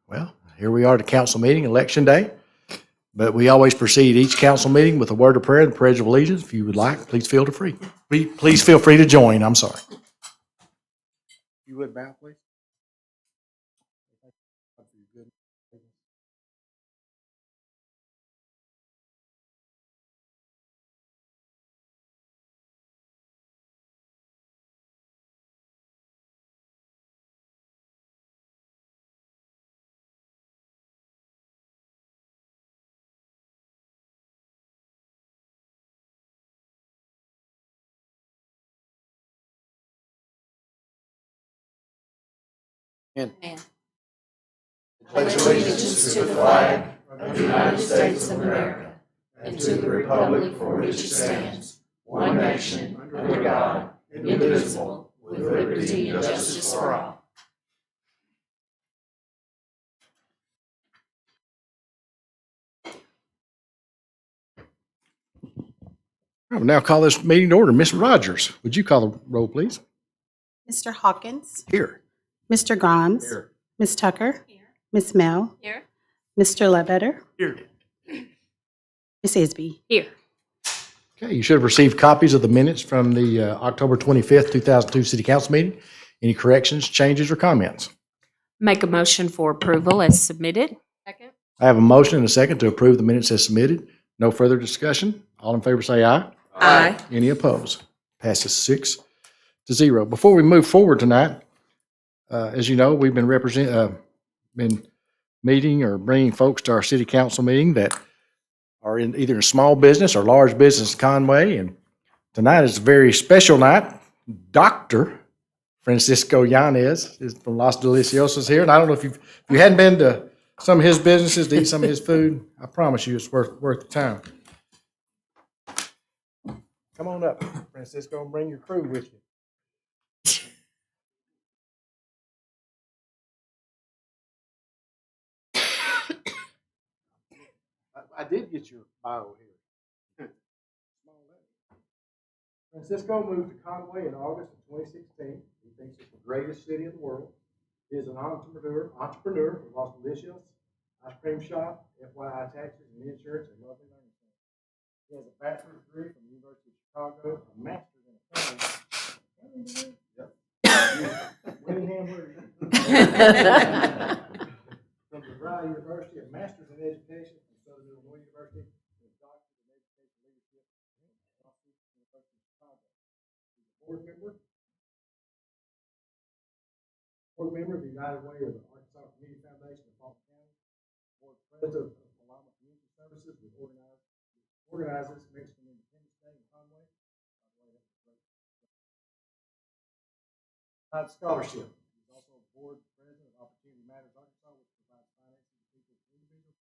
Well, here we are at the council meeting, election day. But we always proceed each council meeting with a word of prayer and the pledge of allegiance. If you would like, please feel free. Please feel free to join. I'm sorry. You would bow, please. And pledge allegiance to the flag of the United States of America and to the republic for which it stands, one nation, under God, indivisible, with liberty and justice for all. I will now call this meeting to order. Ms. Rogers, would you call the roll, please? Mr. Hawkins. Here. Mr. Grimes. Here. Ms. Tucker. Here. Ms. Mel. Here. Mr. Ledbetter. Here. Ms. Isby. Here. Okay, you should have received copies of the minutes from the October 25th, 2002 City Council meeting. Any corrections, changes, or comments? Make a motion for approval as submitted. Second. I have a motion and a second to approve the minutes as submitted. No further discussion. All in favor say aye. Aye. Any opposed? Passes 6-0. Before we move forward tonight, as you know, we've been meeting or bringing folks to our city council meeting that are in either a small business or large business in Conway. And tonight is a very special night. Dr. Francisco Yanez is from Los Deliciosos here. And I don't know if you hadn't been to some of his businesses to eat some of his food, I promise you it's worth the time. Come on up, Francisco, and bring your crew with you. I did get your bio here. Francisco moved to Conway in August of 2016. He thinks it's the greatest city in the world. He is an entrepreneur with Los Delicios, ice cream shop, FYI taxes and insurance, and lovely learning center. He has a bachelor's degree from the University of Chicago, a master's in accounting. Yep. Winningham, where are you? From DeVry University, a master's in education from Southern Illinois University, and a doctorate in education leadership from the University of Chicago. He's a board member of the United Way of the Arkansas Community Foundation of Fulton County, board president of Realignment Community Services, which organizes Mexican Independence Day in Conway. Scholarship. He's also a board president of Opportunity Matters Arkansas, which provides financing to people with individual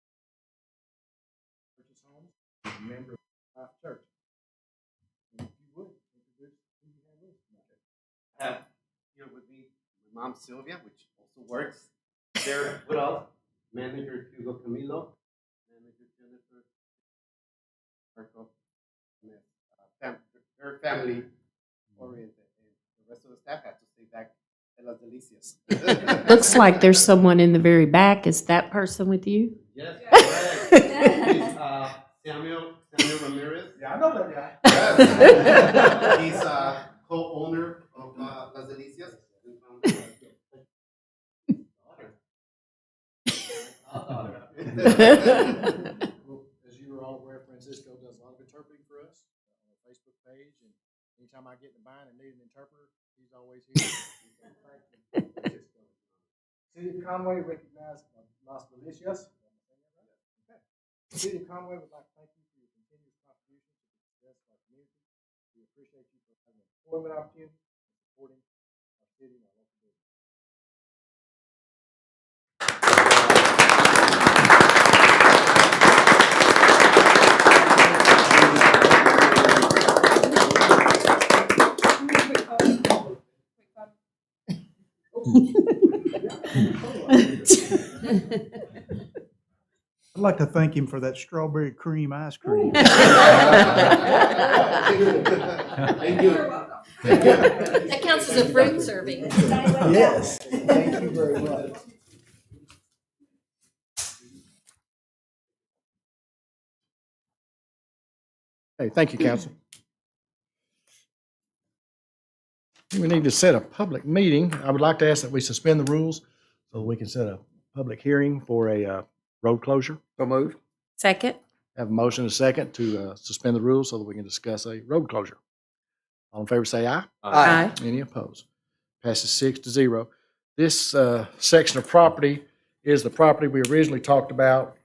purchase homes. He's a member of Life Church. And if you would introduce who you have with you. I have here with me my mom Sylvia, which also works there with us, manager Hugo Camilo, manager Jennifer, very family oriented, and the rest of the staff had to stay back at Las Delicias. Looks like there's someone in the very back. Is that person with you? Yes, correct. He's Samuel Ramirez. Yeah, I know that guy. He's co-owner of Las Delicias. As you are all aware, Francisco does a lot of interpreting for us on our Facebook page, and anytime I get in a bind and need an interpreter, he's always here. City of Conway recognized Las Delicias. Okay. The City of Conway would like to thank you for your continuous contribution to the success of our community. We appreciate you for having employment opportunities and supporting our city and our local business. I'd like to thank him for that strawberry cream ice cream. Thank you. That counts as a fruit serving. Yes, thank you very much. Okay, thank you, council. We need to set a public meeting. I would like to ask that we suspend the rules so we can set a public hearing for a road closure. So moved. Second. Have a motion and a second to suspend the rules so that we can discuss a road closure. All in favor say aye. Aye. Any opposed? Passes 6-0. This section of property is the property we originally talked about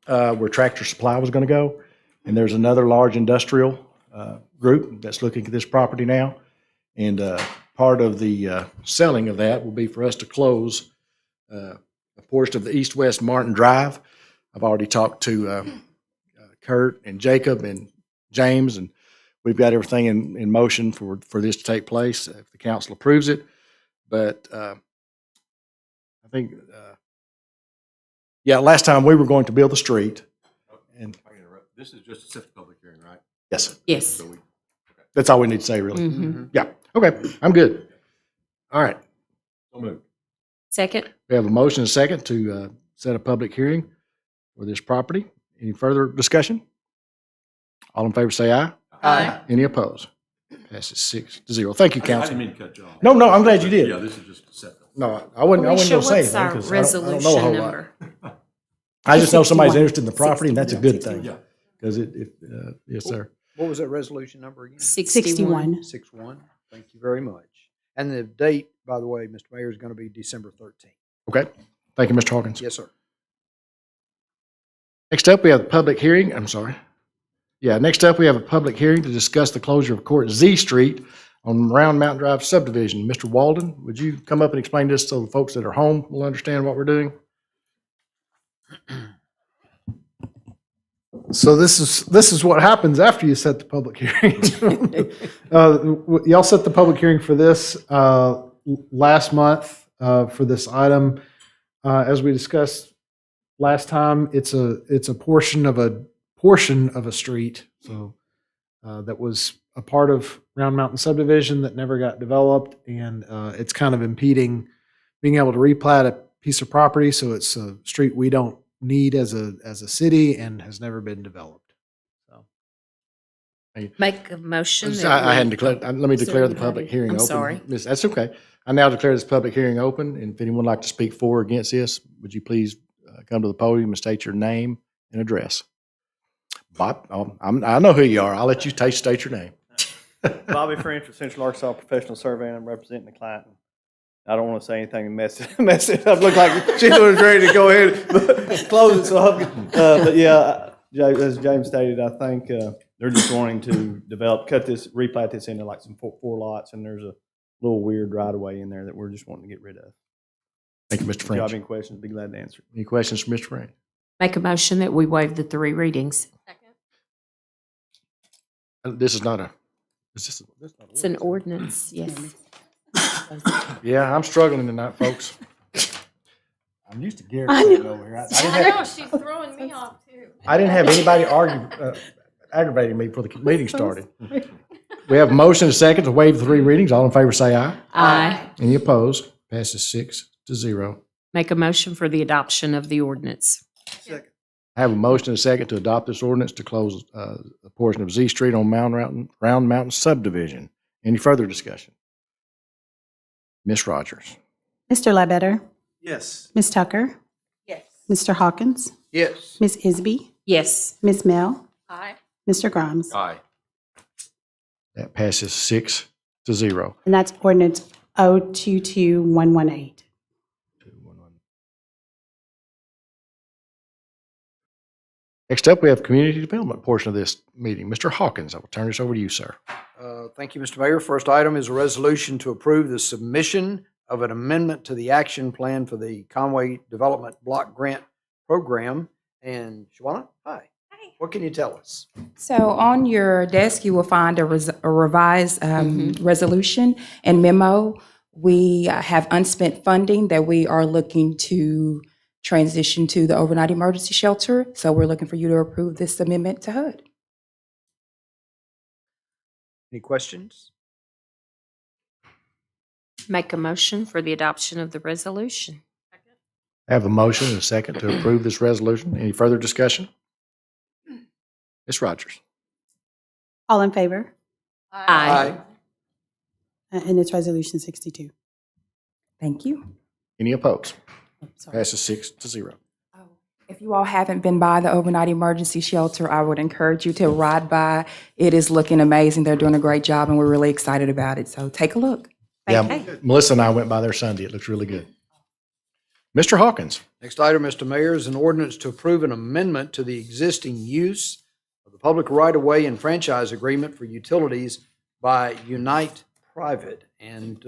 where Tractor Supply was going to go. And there's another large industrial group that's looking at this property now. And part of the selling of that will be for us to close a portion of the east-west Martin Drive. I've already talked to Kurt and Jacob and James, and we've got everything in motion for this to take place if the council approves it. But I think, last time we were going to build the street. And This is just a set public hearing, right? yes, Yes. So we, that's all we need to say, really. Mhm. Yeah, okay, I'm good. All right, so moved. Second. we have a motion and a second to set a public hearing for this property. Any further discussion? All in favor say aye. Aye. Any opposed? Passes 6-0. Thank you, I council. didn't mean to cut you off. No, I'm glad you did. Yeah, this is just a set. No, I wouldn't Alicia, go say what's anything our because I don't know a resolution whole lot. number? I just know somebody's 61. interested in the property, and that's a good thing. Yeah. Because yes, sir. What was that resolution number again? 61. 6-1. Thank you very much. And the date, by the way, Mr. Mayor, is going to be December 13th. Okay. Thank you, Mr. Hawkins. Yes, sir. Next up, we have a public hearing. I'm sorry. Yeah, next up, we have a public hearing to discuss the closure of Court Z Street on Round Mountain Drive subdivision. Mr. Walden, would you come up and explain this so the folks that are home will understand what we're doing? So this is what happens after you set the public hearing. Y'all set the public hearing for this last month for this item. As we discussed last time, it's a portion of a street. So that was a part of Round Mountain subdivision that never got developed, and it's kind of impeding being able to replat a piece of property. So it's a street we don't need as a city and has never been developed. So Make a motion. that I we- hadn't declared, let me declare the Sorry, public hearing I'm open. sorry. That's okay. I now declare this public hearing open, and if anyone would like to speak for or against this, would you please come to the podium and state your name and address? Bob, I know who you are. I'll let you state your name. Bobby French with Central Arkansas Professional Survey, and I'm representing the client. I don't want to say anything and mess it up. Look like Sheila was ready to go ahead and close it. But yeah, as James stated, I think they're just wanting to replat this into like some four lots, and there's a little weird right of way in there that we're just wanting to get rid of. Thank you, Mr. If you have French. any questions, be glad to answer. Any questions for Mr. French? Make a motion that we waive the 3 readings. This is not a, It's an ordinance, yes. yeah, I'm struggling tonight, folks. I'm used to Gary I know. over here. I know, she's throwing me off too. I didn't have anybody aggravating me before the meeting started. We have a motion and a second to waive the 3 readings. All in favor say aye. Aye. Any opposed? Passes 6-0. Make a motion for the adoption of the ordinance. I have a motion and a second to adopt this ordinance to close a portion of Z Street on Round Mountain subdivision. Any further discussion? Ms. Rogers. Mr. Ledbetter, Yes. Ms. Tucker, Yes. Mr. Hawkins, Yes. Ms. Isby, Yes. Ms. Mel, Aye. Mr. Grimes. Aye. That passes 6-0. And that's ordinance 022118. Next up, we have community development portion of this meeting. Mr. Hawkins, I will turn this over to you, sir. Thank you, Mr. Mayor. First item is a resolution to approve the submission of an amendment to the action plan for the Conway Development Block Grant Program. And Shawana, hi. Hi. What can you tell us? So on your desk, you will find a revised resolution and memo. We have unspent funding that we are looking to transition to the overnight emergency shelter. So we're looking for you to approve this amendment to HUD. Any questions? Make a motion for the adoption of the resolution. I have a motion and a second to approve this resolution. Any further discussion? Ms. Rogers. All in favor? Aye. And it's Resolution 62. Thank you. Any opposed? Oh, sorry. Passes 6-0. If you all haven't been by the overnight emergency shelter, I would encourage you to ride by. It is looking amazing. They're doing a great job, and we're really excited about it. So take a look. Yeah, Melissa and I went by there Sunday. It looks really good. Mr. Hawkins. Next item, Mr. Mayor, is an ordinance to approve an amendment to the existing use of the public right-of-way and franchise agreement for utilities by Unite Private. And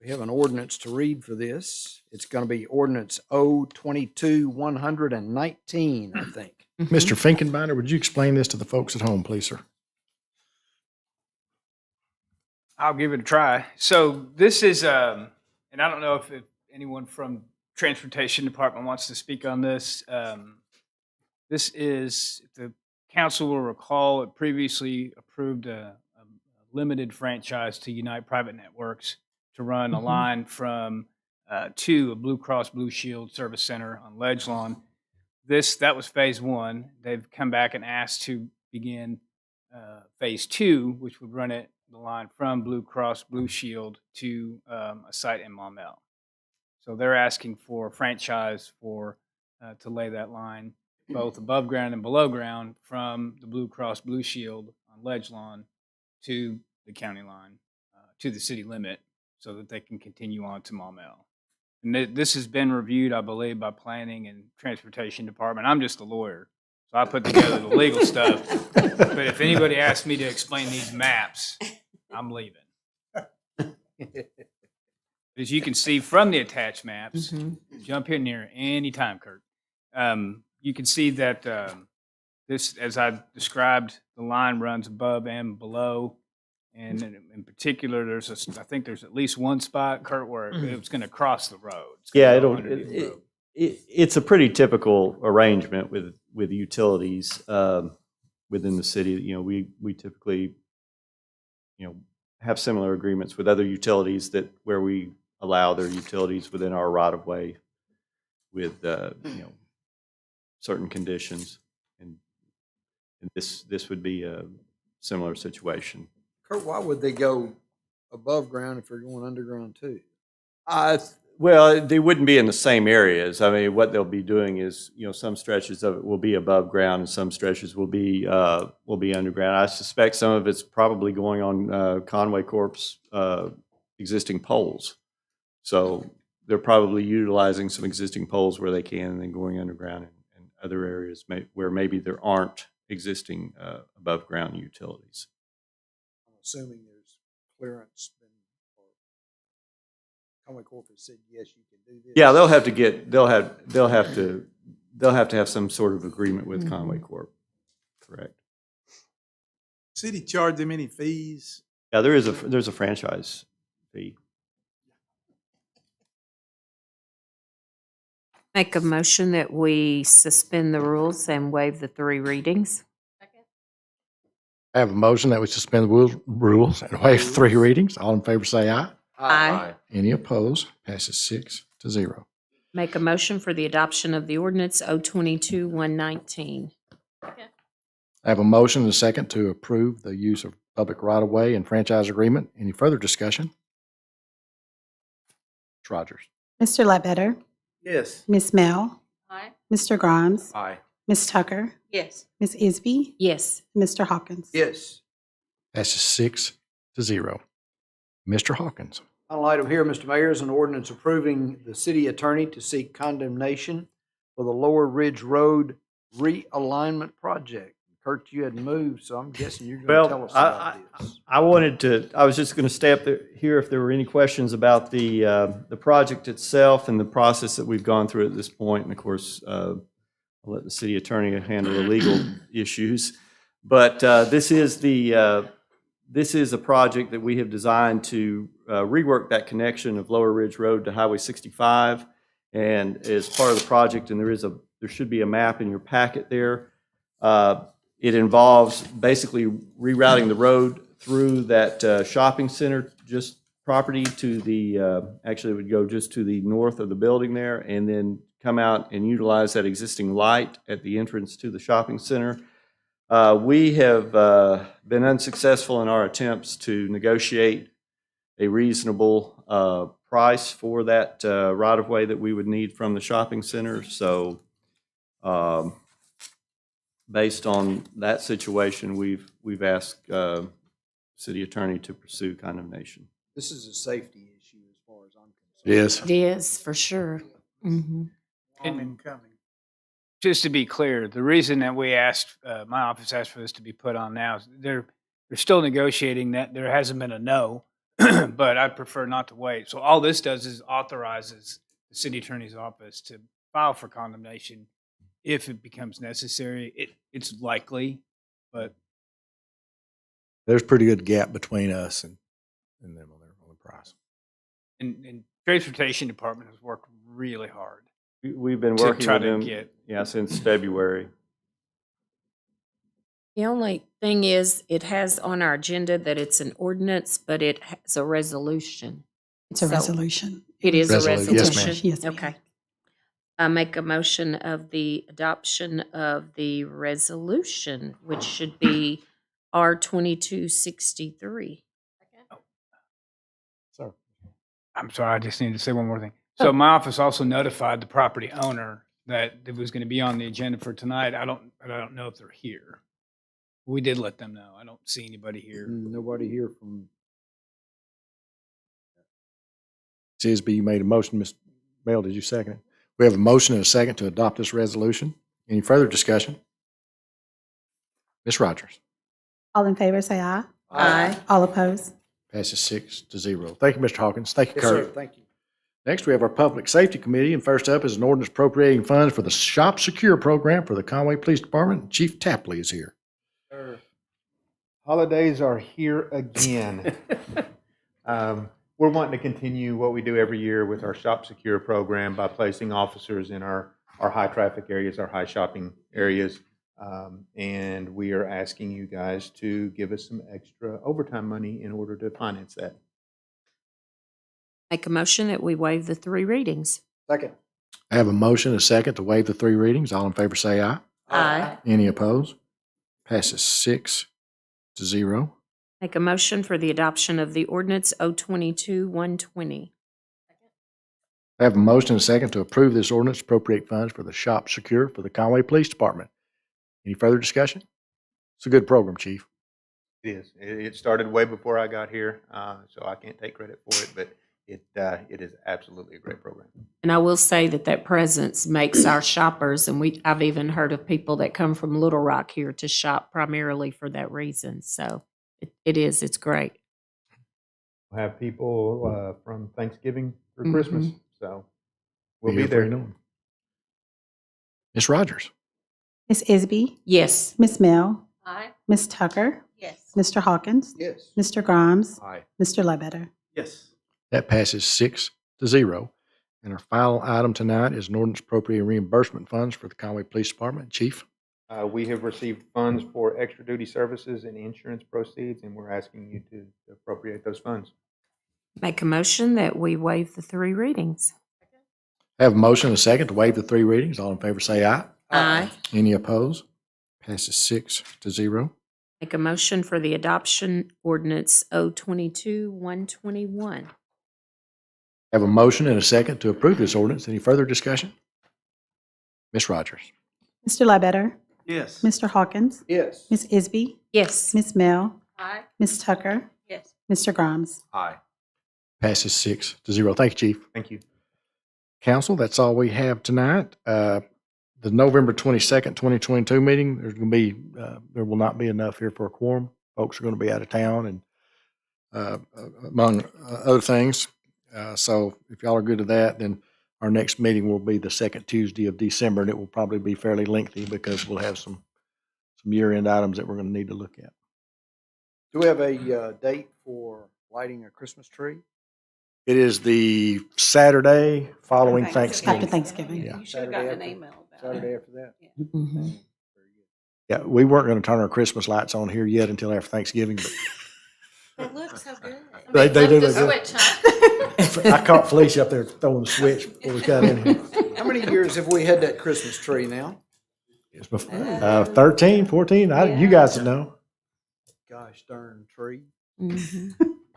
we have an ordinance to read for this. It's going to be ordinance 022-119, I think. Mr. Finkenbinder, would you explain this to the folks at home, please, sir? I'll give it a try. So this is, and I don't know if anyone from Transportation Department wants to speak on this. This is, if the council will recall, it previously approved a limited franchise to Unite Private Networks to run a line from to a Blue Cross Blue Shield service center on Ledgelawn. That was phase one. They've come back and asked to begin phase two, which would run the line from Blue Cross Blue Shield to a site in Maumelle. So they're asking for a franchise to lay that line both above ground and below ground from the Blue Cross Blue Shield on Ledgelawn to the county line, to the city limit, so that they can continue on to Maumelle. And this has been reviewed, I believe, by Planning and Transportation Department. I'm just a lawyer, so I put together the legal stuff. But if anybody asks me to explain these maps, I'm leaving. As you can see from the attached maps, jump in here anytime, Kurt. You can see that this, as I described, the line runs above and below. And in particular, I think there's at least one spot, Kurt, where it's going to cross the road. Yeah, it's a pretty typical arrangement with utilities within the city. You know, we typically, have similar agreements with other utilities where we allow their utilities within our right of way with certain conditions, and this would be a similar situation. Kurt, why would they go above ground if they're going underground too? Well, they wouldn't be in the same areas. I mean, what they'll be doing is, some stretches of it will be above ground and some stretches will be underground. I suspect some of it's probably going on Conway Corp's existing poles. So they're probably utilizing some existing poles where they can and then going underground in other areas where maybe there aren't existing above ground utilities. Assuming there's clearance, Conway Corp has said yes, you can do this. Yeah, they'll have to have some sort of agreement with Conway Corp. Correct. City charge them any fees? Yeah, there's a franchise fee. Make a motion that we suspend the rules and waive the 3 readings. I have a motion that we suspend the rules and waive 3 readings. All in favor say aye. Aye. Any opposed? Passes 6-0. Make a motion for the adoption of the ordinance 022-119. I have a motion and a second to approve the use of public right-of-way and franchise agreement. Any further discussion? Ms. Rogers. Mr. Ledbetter? Yes. Ms. Mel? Aye. Mr. Grimes? Aye. Ms. Tucker? Yes. Ms. Isby? Yes. Mr. Hawkins? Yes. Passes 6-0. Mr. Hawkins. Final item here, Mr. Mayor, is an ordinance approving the city attorney to seek condemnation for the Lower Ridge Road Realignment Project. Kurt, you had moved, so I'm guessing you're going to tell us about this. I was just going to stay up there here if there were any questions about the project itself and the process that we've gone through at this point. And of course, I'll let the city attorney handle the legal issues. But this is a project that we have designed to rework that connection of Lower Ridge Road to Highway 65. And as part of the project, and there should be a map in your packet there. It involves basically rerouting the road through that shopping center property to actually it would go just to the north of the building there, and then come out and utilize that existing light at the entrance to the shopping center. We have been unsuccessful in our attempts to negotiate a reasonable price for that right-of-way that we would need from the shopping center. So based on that situation, we've asked city attorney to pursue condemnation. This is a safety issue as far as I'm concerned. It is. It is, for sure. Mhm. Incoming. Just to be clear, the reason that we asked, my office asked for this to be put on now, is they're still negotiating that. There hasn't been a no, but I'd prefer not to wait. So all this does is authorizes the city attorney's office to file for condemnation if it becomes necessary. It's likely, but There's a pretty good gap between us and them on the price. and transportation department has worked really hard. We've been To working try with to them, get- since February. The only thing is, it has on our agenda that it's an ordinance, but it has a resolution. It's a So- resolution. It is a Resolution. Yes, ma'am. resolution? Yes, ma'am. Okay. I make a motion of the adoption of the resolution, which should be R 2263. So, I'm sorry, I just need to say one more thing. So my office also notified the property owner that it was going to be on the agenda for tonight. I don't know if they're here. We did let them know. I don't see anybody here. Nobody here from, Tisby, you made a motion. Ms. Mel, did you second it? We have a motion and a second to adopt this resolution. Any further discussion? Ms. Rogers. All in favor, say aye. Aye. All opposed? Passes 6-0. Thank you, Mr. Hawkins. Thank you, yes, sir, Kurt. thank you. Next, we have our Public Safety Committee, and first up is an ordinance appropriating funds for the Shop Secure program for the Conway Police Department. Chief Tapley is here. Holidays are here again. We're wanting to continue what we do every year with our Shop Secure program by placing officers in our high-traffic areas, our high shopping areas. And we are asking you guys to give us some extra overtime money in order to finance that. Make a motion that we waive the 3 readings. Second. I have a motion and a second to waive the 3 readings. All in favor say aye. Aye. Any opposed? Passes 6-0. Make a motion for the adoption of the ordinance 022-120. I have a motion and a second to approve this ordinance, appropriate funds for the Shop Secure for the Conway Police Department. Any further discussion? It's a good program, Chief. It is. It started way before I got here, so I can't take credit for it, but it is absolutely a great program. And I will say that presence makes our shoppers, and I've even heard of people that come from Little Rock here to shop primarily for that reason. So it's great. We'll have people from Thanksgiving through Christmas, so we'll be here for you there. know. Ms. Rogers. Ms. Isby? Yes. Ms. Mel? Aye. Ms. Tucker? Yes. Mr. Hawkins? Yes. Mr. Grimes? Aye. Mr. Ledbetter? Yes. That passes 6-0. And our final item tonight is an ordinance appropriating reimbursement funds for the Conway Police Department. Chief? We have received funds for extra duty services and insurance proceeds, and we're asking you to appropriate those funds. Make a motion that we waive the 3 readings. I have a motion and a second to waive the 3 readings. All in favor say aye. Aye. Any opposed? Passes 6-0. Make a motion for the adoption ordinance 022-121. I have a motion and a second to approve this ordinance. Any further discussion? Ms. Rogers. Mr. Ledbetter? Yes. Mr. Hawkins? Yes. Ms. Isby? Yes. Ms. Mel? Aye. Ms. Tucker? Yes. Mr. Grimes? Aye. Passes 6-0. Thank you, Chief. Thank you. Council, that's all we have tonight. The November 22nd, 2022 meeting, there will not be enough here for a quorum. Folks are going to be out of town and among other things. So if y'all are good to that, then our next meeting will be the second Tuesday of December, and it will probably be fairly lengthy because we'll have some year-end items that we're going to need to look at. Do we have a date for lighting a Christmas tree? It is the Saturday following After Thanksgiving. Thanksgiving. Yeah. You should have gotten an email about Saturday it. after that? Mhm. Yeah, we weren't going to turn our Christmas lights on here yet until after Thanksgiving, but They look so good. They do Flip look the good. switch, huh? I caught Felicia up there throwing the switch before we got in here. How many years have we had that Christmas tree now? It's 13, 14, you guys would know. Gosh darn tree. Mhm.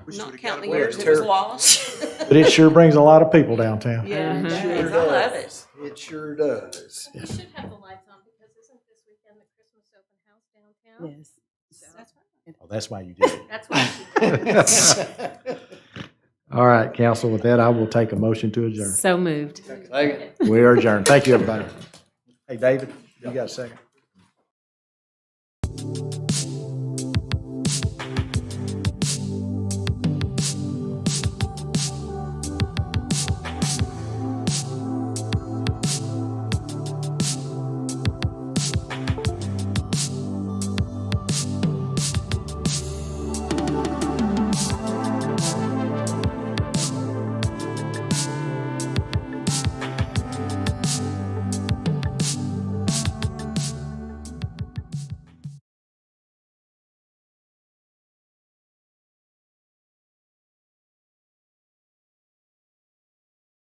Not counting the years it was lost. But it sure brings a lot of people downtown. Yeah, Mhm. it does. I love it. It sure does. You should have the lights on because isn't this weekend the Christmas open house downtown? Yes. So that's right. Oh, that's why you did it. That's why she did it. All right, council, with that, I will take a motion to adjourn. So moved. Second. We are adjourned. Thank you, everybody. Hey, David, you got a second?